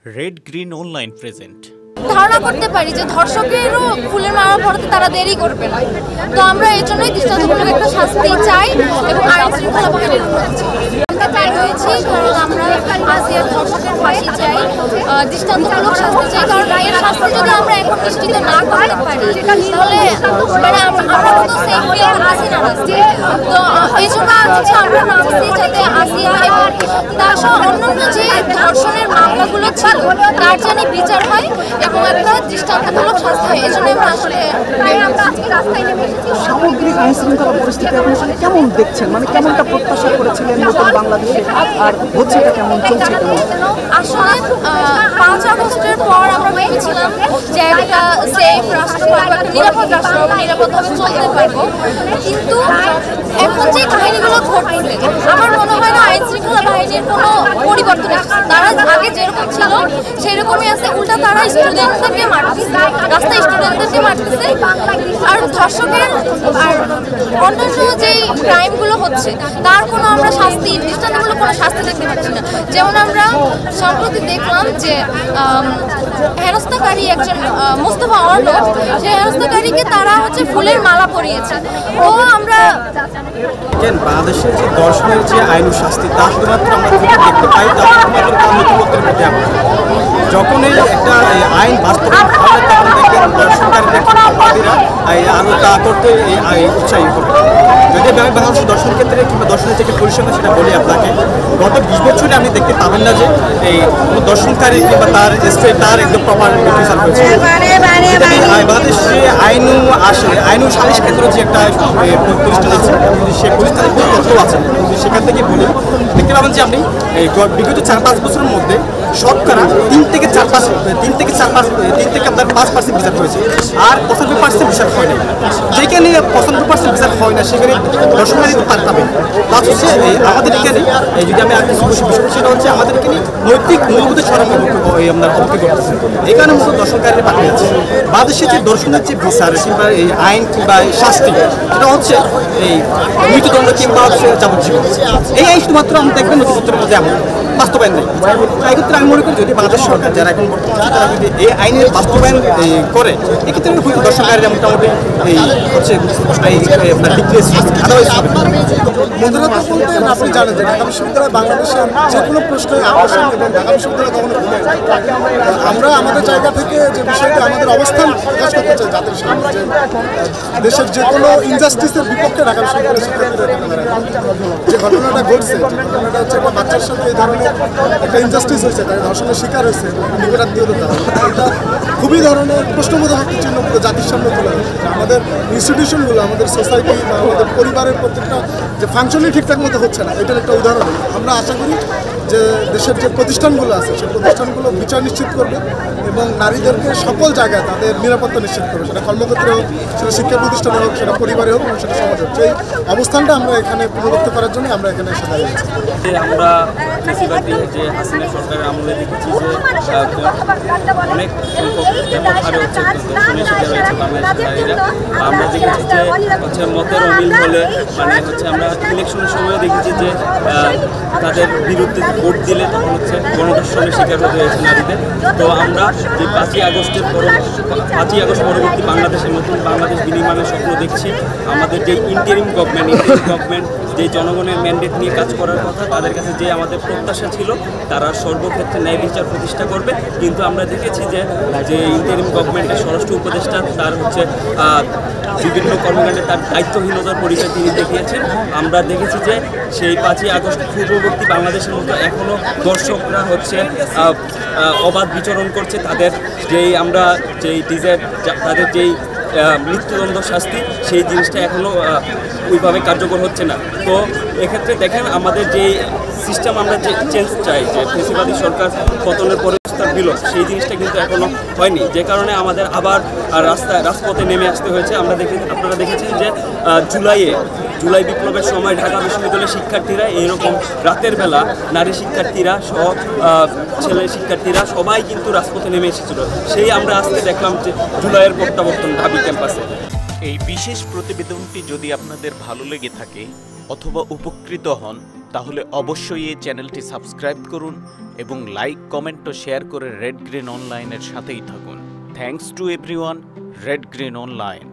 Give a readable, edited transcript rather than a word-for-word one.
Red green online present. ধারণা করতে পারি যে ধর্ষকেরও ফুলের মালা পড়াতে তারা দেরি করবে না। তো আমরা এই জন্যই দৃষ্টান্তমূলক একটা শাস্তি চাই এবং আইন শৃঙ্খলা বাহিনীর উন্নতি চাই। আমরা বের হয়েছি কারণ আমরা আসিয়ার ধর্ষকের ফাঁসি চাই, দৃষ্টান্তমূলক শাস্তি চাই। কারণ এর শাস্তি যদি আমরা এখন নিশ্চিত না করতে পারি তাহলে আমরা কত সেফলি আসি না রাস্তে। তো এই জন্য হচ্ছে আমরা নামছি যাতে আসিয়া এবং তার সহ অন্যান্য যে ধর্ষণের মামলাগুলো ছিল তার জানি বিচার হয় এবং একটা দৃষ্টান্তমূলক শাস্তি হয়। এই জন্য আমরা আসলে আজকে রাস্তায় নেমে এসেছি। সামগ্রিক আইন শৃঙ্খলা পরিস্থিতি আপনি আসলে কেমন দেখছেন, মানে কেমনটা প্রত্যাশা করেছিলেন নতুন বাংলাদেশে, আর হচ্ছে এটা কেমন চলছে কেমন? আসলে 5 আগস্টের পর আমরা ভেবেছিলাম যে একটা সেফ রাষ্ট্র পাবো, একটা নিরাপদ রাষ্ট্র পাবো, নিরাপদভাবে চলতে পারবো। কিন্তু এখন যে কাহিনীগুলো ঘটছে আমার মনে হয় না আইন শৃঙ্খলা বাহিনীর কোনো পরিবর্তন এসেছে। তারা আগে যেরকম ছিল সেরকমই আছে, উল্টা তারা স্টুডেন্টদেরকে মারতেছে, রাস্তায় স্টুডেন্টদেরকে মারতেছে। আর ধর্ষকের আর অন্যান্য যেই ক্রাইমগুলো হচ্ছে তার কোনো আমরা শাস্তি, দৃষ্টান্তমূলক কোনো শাস্তি দেখতে পাচ্ছি না। যেমন আমরা সম্প্রতি দেখলাম যে হেনস্থাকারী একজন মোস্তফা অর্ণব, সেই হেনস্থাকারীকে তারা হচ্ছে ফুলের মালা পরিয়েছে। ও আমরা বাংলাদেশের যে দর্শনের যে আইন ও শাস্তি তা শুধুমাত্র আমরা দেখতে পাই, তা শুধুমাত্র নথিপত্রের মধ্যে আমরা যখনই একটা আইন বাস্তবায়ন হয় তখন দেখবেন দর্শনকারীরা অপরাধীরা আরও তা করতে উৎসাহী করবে। যদি আমি বাংলাদেশের দর্শন ক্ষেত্রে কিংবা দর্শনের যে পরিসংখ্যান সেটা বলি আপনাকে, গত 20 বছরে আপনি দেখতে পাবেন না যে এই কোনো দর্শনকারী কিংবা তার স্টেট তার একদম প্রপার বিচার হয়েছে। বাংলাদেশে আইনও আসে, আইনও সালিশ ক্ষেত্রে যে একটা প্রতিষ্ঠান আছে, সে প্রতিষ্ঠানের তথ্য আছে, সেখান থেকে বলি দেখতে পাবেন যে আপনি এই বিগত 4-5 বছরের মধ্যে শতকরা 3 থেকে 4% আপনার 5% বিচার হয়েছে, আর 95% বিচার হয় না। যেখানে 95% বিচার হয় না সেখানে দর্শনার্থী পাবেন। প্লাস হচ্ছে আমাদের এখানে যদি আমি আর কিছু বিষয় সেটা হচ্ছে আমাদের এখানে নৈতিক মূলভূত সরঞ্জাম আমরা অবকে করতেছি, এই কারণে মূলত দর্শনকারীরা পাঠিয়ে যাচ্ছে। বাংলাদেশের যে দর্শনের যে বিচার কিংবা এই আইন কিংবা শাস্তি সেটা হচ্ছে এই মৃত্যুদণ্ড কিংবা হচ্ছে যাবজ্জীবন। এই আইন শুধুমাত্র আমরা দেখবেন নথিপত্রের মধ্যে এমন বাস্তবায়ন নেই। এই ক্ষেত্রে আমি মনে করি যদি বাংলাদেশ সরকার যারা এখন তারা যদি এই আইনের বাস্তবায়ন করে, এক্ষেত্রে দর্শনকারীরা মোটামুটি এই হচ্ছে আপনার ডিগ্রেস মধুরতা বলতে আপনি জানেন যে ঢাকা বিশ্ববিদ্যালয় বাংলাদেশের যে কোনো প্রশ্নে আকর্ষণ এবং ঢাকা বিশ্ববিদ্যালয় কখনো ভুলে আমরা আমাদের জায়গা থেকে যে বিষয়টা আমাদের অবস্থান প্রকাশ করতে চাই জাতির সামনে, যে দেশের যে কোনো ইনজাস্টিসের বিপক্ষে ঢাকা বিশ্ববিদ্যালয়ের শিক্ষার্থীরা যে ঘটনাটা ঘটছে, যে ঘটনাটা হচ্ছে একটা বাচ্চার সাথে এই ধরনের একটা ইনজাস্টিস হয়েছে, তাকে ধর্ষণের শিকার হয়েছে, নিকটাত্মীয়তা, এটা খুবই ধরনের প্রশ্নবোধক একটি চিহ্ন জাতির সামনে তুলে ধরে। আমাদের ইনস্টিটিউশনগুলো, আমাদের সোসাইটি বা আমাদের পরিবারের প্রত্যেকটা যে ফাংশনই ঠিকঠাক মতো হচ্ছে না, এটার একটা উদাহরণ। আমরা আশা করি যে দেশের যে প্রতিষ্ঠানগুলো আছে সেই প্রতিষ্ঠানগুলো বিচার নিশ্চিত করবে এবং নারীদেরকে সকল জায়গায় তাদের নিরাপত্তা নিশ্চিত করবে, সেটা কর্মক্ষেত্রে হোক, সেটা শিক্ষা প্রতিষ্ঠানে হোক, সেটা পরিবারে হোক এবং সেটা সমাজে হোক। সেই অবস্থানটা আমরা এখানে পুনরুক্তি করার জন্য আমরা এখানে এসে দাঁড়িয়েছি। আমরা বেশিরভাগই যে হাসিনা সরকারের আমলে দেখেছি যে অনেক সংখ্যক ব্যাপক হারে হচ্ছে দর্শনের শিকার হয়েছে বাংলাদেশের নারীরা। আমরা দেখেছি যে হচ্ছে মতের অমিল হলে মানে হচ্ছে আমরা ইলেকশনের সময় দেখেছি যে তাদের বিরুদ্ধে ভোট দিলে তখন হচ্ছে গণধর্ষণের শিকার হতে হয়েছে নারীদের। তো আমরা যে 5ই আগস্ট পরবর্তী বাংলাদেশের নতুন বাংলাদেশ বিনির্মাণের স্বপ্ন দেখছি। আমাদের যে ইন্টারিম গভর্নমেন্ট যে জনগণের ম্যান্ডেট নিয়ে কাজ করার কথা, তাদের কাছে যে আমাদের প্রত্যাশা ছিল তারা সর্বক্ষেত্রে ন্যায় বিচার প্রতিষ্ঠা করবে। কিন্তু আমরা দেখেছি যে ইন্টারিম গভর্নমেন্টের স্বরাষ্ট্র উপদেষ্টা তার হচ্ছে বিভিন্ন কর্মকাণ্ডে তার দায়িত্বহীনতার পরিচয় তিনি দেখিয়েছেন। আমরা দেখেছি যে সেই 5ই আগস্ট পূর্ববর্তী বাংলাদেশের মতো এখনও দর্শকরা হচ্ছে অবাধ বিচরণ করছে। তাদের যেই আমরা তাদের যেই মৃত্যুদণ্ড শাস্তি সেই জিনিসটা এখনও ওইভাবে কার্যকর হচ্ছে না। তো এক্ষেত্রে দেখেন আমাদের যে সিস্টেম আমরা যে চেঞ্জ চাই, যে ফেসিবাদী সরকার পতনের পরে দিল, সেই জিনিসটা কিন্তু এখনো হয়নি, যে কারণে আমাদের আবার রাজপথে নেমে আসতে হয়েছে। আপনারা দেখেছেন যে জুলাই বিপ্লবের সময় ঢাকা বিশ্ববিদ্যালয়ের শিক্ষার্থীরা এইরকম রাতের বেলা নারী শিক্ষার্থীরা সহ ছেলে শিক্ষার্থীরা সবাই কিন্তু রাজপথে নেমে এসেছিল। সেই আমরা আজকে দেখলাম যে জুলাইয়ের প্রত্যাবর্তন ঢাবি ক্যাম্পাসে। এই বিশেষ প্রতিবেদনটি যদি আপনাদের ভালো লেগে থাকে অথবা উপকৃত হন তাহলে অবশ্যই এই চ্যানেলটি সাবস্ক্রাইব করুন এবং লাইক, কমেন্ট ও শেয়ার করে রেড গ্রিন অনলাইনের সাথেই থাকুন। Thanks to everyone, red green online.